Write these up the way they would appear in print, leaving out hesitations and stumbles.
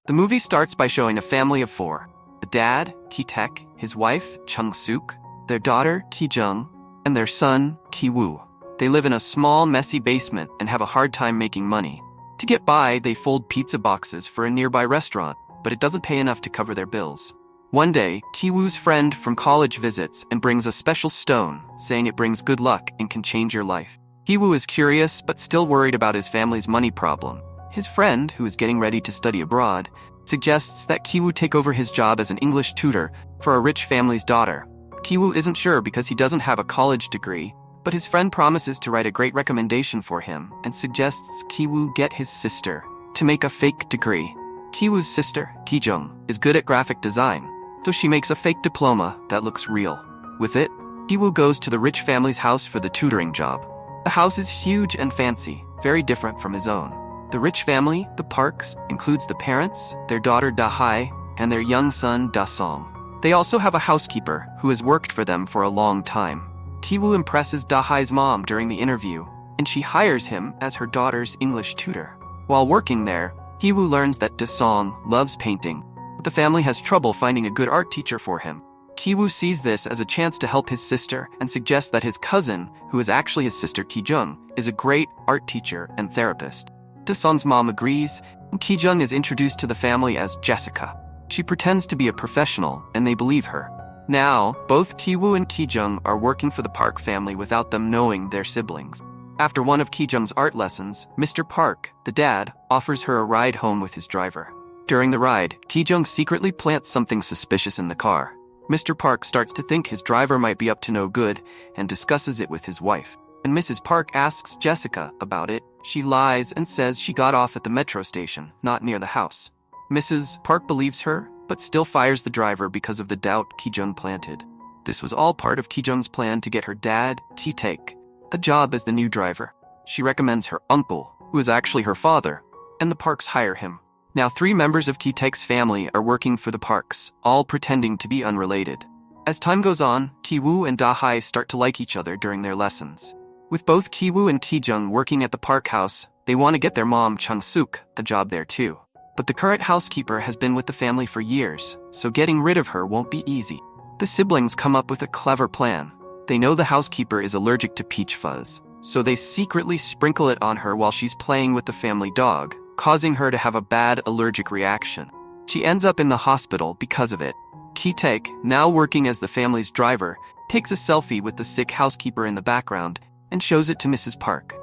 The movie starts by showing a family of four. The dad, Ki-taek, his wife, Chung-suk, their daughter, Ki-jung, and their son, Ki-woo. They live in a small, messy basement and have a hard time making money. To get by, they fold pizza boxes for a nearby restaurant, but it doesn't pay enough to cover their bills. One day, Ki-woo's friend from college visits and brings a special stone, saying it brings good luck and can change your life. Ki-woo is curious, but still worried about his family's money problem. His friend, who is getting ready to study abroad, suggests that Ki-woo take over his job as an English tutor for a rich family's daughter. Ki-woo isn't sure because he doesn't have a college degree, but his friend promises to write a great recommendation for him and suggests Ki-woo get his sister to make a fake degree. Ki-woo's sister, Ki-jung, is good at graphic design, so she makes a fake diploma that looks real. With it, Ki-woo goes to the rich family's house for the tutoring job. The house is huge and fancy, very different from his own. The rich family, the Parks, includes the parents, their daughter Da-hai, and their young son Da-song. They also have a housekeeper who has worked for them for a long time. Ki-woo impresses Da-hai's mom during the interview, and she hires him as her daughter's English tutor. While working there, Ki-woo learns that Da-song loves painting, but the family has trouble finding a good art teacher for him. Ki-woo sees this as a chance to help his sister and suggests that his cousin, who is actually his sister Ki-jung, is a great art teacher and therapist. Da-song's mom agrees, and Ki-jung is introduced to the family as Jessica. She pretends to be a professional, and they believe her. Now, both Ki-woo and Ki-jung are working for the Park family without them knowing they're siblings. After one of Ki-jung's art lessons, Mr. Park, the dad, offers her a ride home with his driver. During the ride, Ki-jung secretly plants something suspicious in the car. Mr. Park starts to think his driver might be up to no good and discusses it with his wife. When Mrs. Park asks Jessica about it, she lies and says she got off at the metro station, not near the house. Mrs. Park believes her, but still fires the driver because of the doubt Ki-jung planted. This was all part of Ki-jung's plan to get her dad, Ki-taek, a job as the new driver. She recommends her uncle, who is actually her father, and the Parks hire him. Now 3 members of Ki-taek's family are working for the Parks, all pretending to be unrelated. As time goes on, Ki-woo and Da-hai start to like each other during their lessons. With both Ki-woo and Ki-jung working at the Park house, they want to get their mom, Chung-suk, a job there too. But the current housekeeper has been with the family for years, so getting rid of her won't be easy. The siblings come up with a clever plan. They know the housekeeper is allergic to peach fuzz, so they secretly sprinkle it on her while she's playing with the family dog, causing her to have a bad allergic reaction. She ends up in the hospital because of it. Ki-taek, now working as the family's driver, takes a selfie with the sick housekeeper in the background and shows it to Mrs. Park,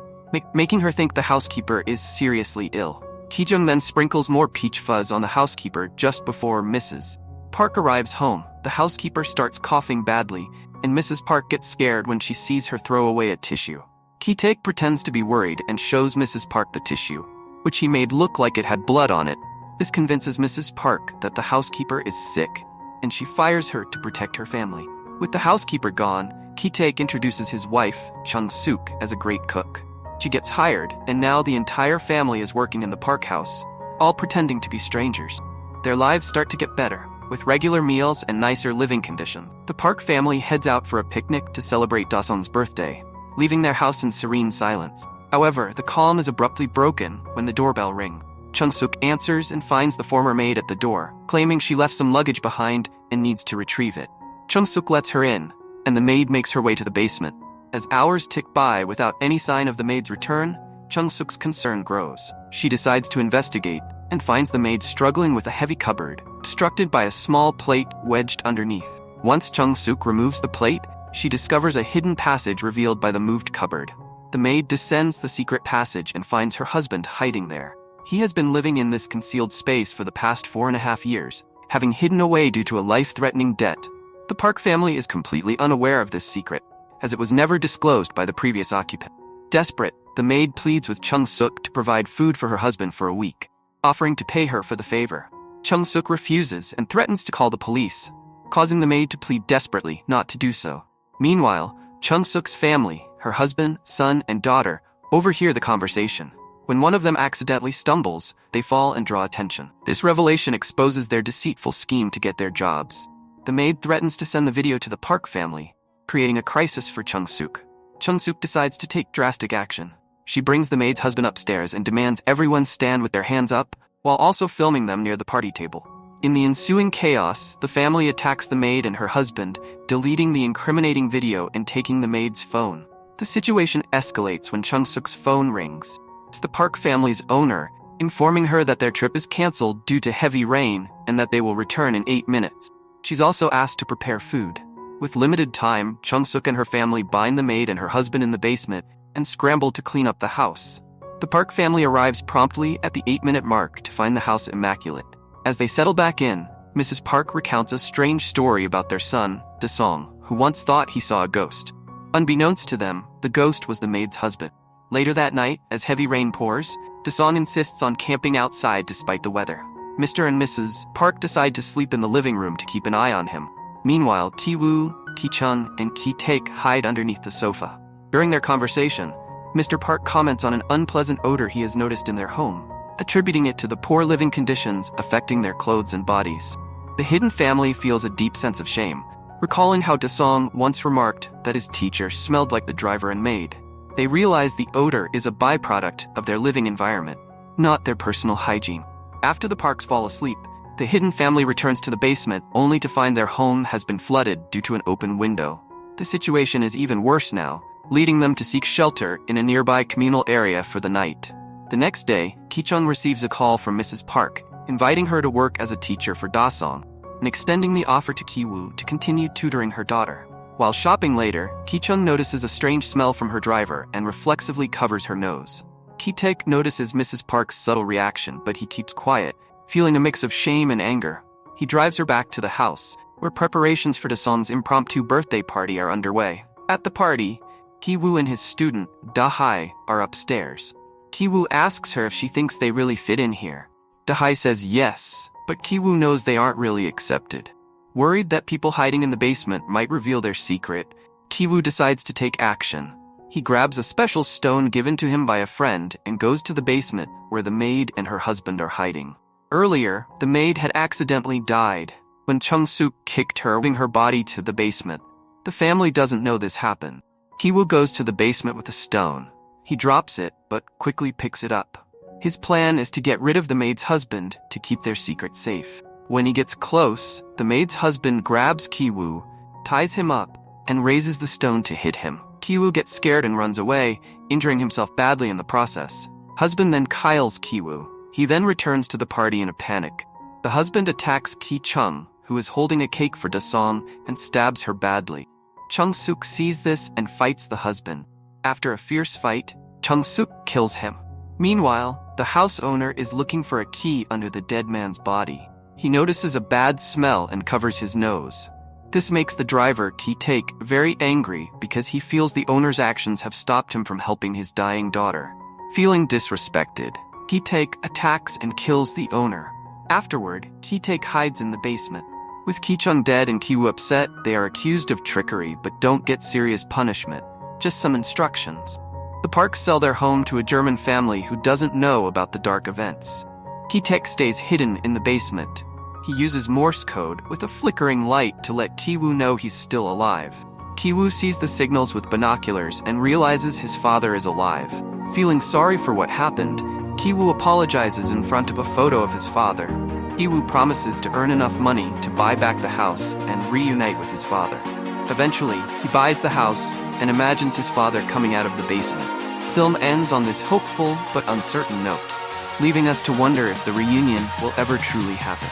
making her think the housekeeper is seriously ill. Ki-jung then sprinkles more peach fuzz on the housekeeper just before Mrs. Park arrives home. The housekeeper starts coughing badly, and Mrs. Park gets scared when she sees her throw away a tissue. Ki-taek pretends to be worried and shows Mrs. Park the tissue, which he made look like it had blood on it. This convinces Mrs. Park that the housekeeper is sick, and she fires her to protect her family. With the housekeeper gone, Ki-taek introduces his wife, Chung-suk, as a great cook. She gets hired, and now the entire family is working in the Park house, all pretending to be strangers. Their lives start to get better, with regular meals and nicer living conditions. The Park family heads out for a picnic to celebrate Da-sung's birthday, leaving their house in serene silence. However, the calm is abruptly broken when the doorbell rings. Chung-suk answers and finds the former maid at the door, claiming she left some luggage behind and needs to retrieve it. Chung-suk lets her in, and the maid makes her way to the basement. As hours tick by without any sign of the maid's return, Chung-suk's concern grows. She decides to investigate and finds the maid struggling with a heavy cupboard, obstructed by a small plate wedged underneath. Once Chung-suk removes the plate, she discovers a hidden passage revealed by the moved cupboard. The maid descends the secret passage and finds her husband hiding there. He has been living in this concealed space for the past 4.5 years, having hidden away due to a life-threatening debt. The Park family is completely unaware of this secret, as it was never disclosed by the previous occupant. Desperate, the maid pleads with Chung-suk to provide food for her husband for a week, offering to pay her for the favor. Chung-suk refuses and threatens to call the police, causing the maid to plead desperately not to do so. Meanwhile, Chung-suk's family, her husband, son, and daughter, overhear the conversation. When one of them accidentally stumbles, they fall and draw attention. This revelation exposes their deceitful scheme to get their jobs. The maid threatens to send the video to the Park family, creating a crisis for Chung-suk. Chung-suk decides to take drastic action. She brings the maid's husband upstairs and demands everyone stand with their hands up while also filming them near the party table. In the ensuing chaos, the family attacks the maid and her husband, deleting the incriminating video and taking the maid's phone. The situation escalates when Chung-suk's phone rings. It's the Park family's owner, informing her that their trip is canceled due to heavy rain and that they will return in 8 minutes. She's also asked to prepare food. With limited time, Chung-suk and her family bind the maid and her husband in the basement and scramble to clean up the house. The Park family arrives promptly at the 8-minute mark to find the house immaculate. As they settle back in, Mrs. Park recounts a strange story about their son, Da-song, who once thought he saw a ghost. Unbeknownst to them, the ghost was the maid's husband. Later that night, as heavy rain pours, Da-song insists on camping outside despite the weather. Mr. and Mrs. Park decide to sleep in the living room to keep an eye on him. Meanwhile, Ki-woo, Ki-chun, and Ki-taek hide underneath the sofa. During their conversation, Mr. Park comments on an unpleasant odor he has noticed in their home, attributing it to the poor living conditions affecting their clothes and bodies. The hidden family feels a deep sense of shame, recalling how Da-song once remarked that his teacher smelled like the driver and maid. They realize the odor is a byproduct of their living environment, not their personal hygiene. After the Parks fall asleep, the hidden family returns to the basement only to find their home has been flooded due to an open window. The situation is even worse now, leading them to seek shelter in a nearby communal area for the night. The next day, Ki-chung receives a call from Mrs. Park, inviting her to work as a teacher for Da-song, and extending the offer to Ki-woo to continue tutoring her daughter. While shopping later, Ki-chung notices a strange smell from her driver and reflexively covers her nose. Ki-taek notices Mrs. Park's subtle reaction, but he keeps quiet, feeling a mix of shame and anger. He drives her back to the house, where preparations for Da-song's impromptu birthday party are underway. At the party, Ki-woo and his student, Da-hai, are upstairs. Ki-woo asks her if she thinks they really fit in here. Da-hai says yes, but Ki-woo knows they aren't really accepted. Worried that people hiding in the basement might reveal their secret, Ki-woo decides to take action. He grabs a special stone given to him by a friend and goes to the basement where the maid and her husband are hiding. Earlier, the maid had accidentally died when Chung-suk kicked her body to the basement. The family doesn't know this happened. Ki-woo goes to the basement with a stone. He drops it, but quickly picks it up. His plan is to get rid of the maid's husband to keep their secret safe. When he gets close, the maid's husband grabs Ki-woo, ties him up, and raises the stone to hit him. Ki-woo gets scared and runs away, injuring himself badly in the process. Husband then kiles Ki-woo. He then returns to the party in a panic. The husband attacks Ki-chung, who is holding a cake for Da-song, and stabs her badly. Chung-suk sees this and fights the husband. After a fierce fight, Chung-suk kills him. Meanwhile, the house owner is looking for a key under the dead man's body. He notices a bad smell and covers his nose. This makes the driver, Ki-taek, very angry because he feels the owner's actions have stopped him from helping his dying daughter. Feeling disrespected, Ki-taek attacks and kills the owner. Afterward, Ki-taek hides in the basement. With Ki-chung dead and Ki-woo upset, they are accused of trickery but don't get serious punishment, just some instructions. The Parks sell their home to a German family who doesn't know about the dark events. Ki-taek stays hidden in the basement. He uses Morse code with a flickering light to let Ki-woo know he's still alive. Ki-woo sees the signals with binoculars and realizes his father is alive. Feeling sorry for what happened, Ki-woo apologizes in front of a photo of his father. Ki-woo promises to earn enough money to buy back the house and reunite with his father. Eventually, he buys the house and imagines his father coming out of the basement. Film ends on this hopeful but uncertain note, leaving us to wonder if the reunion will ever truly happen.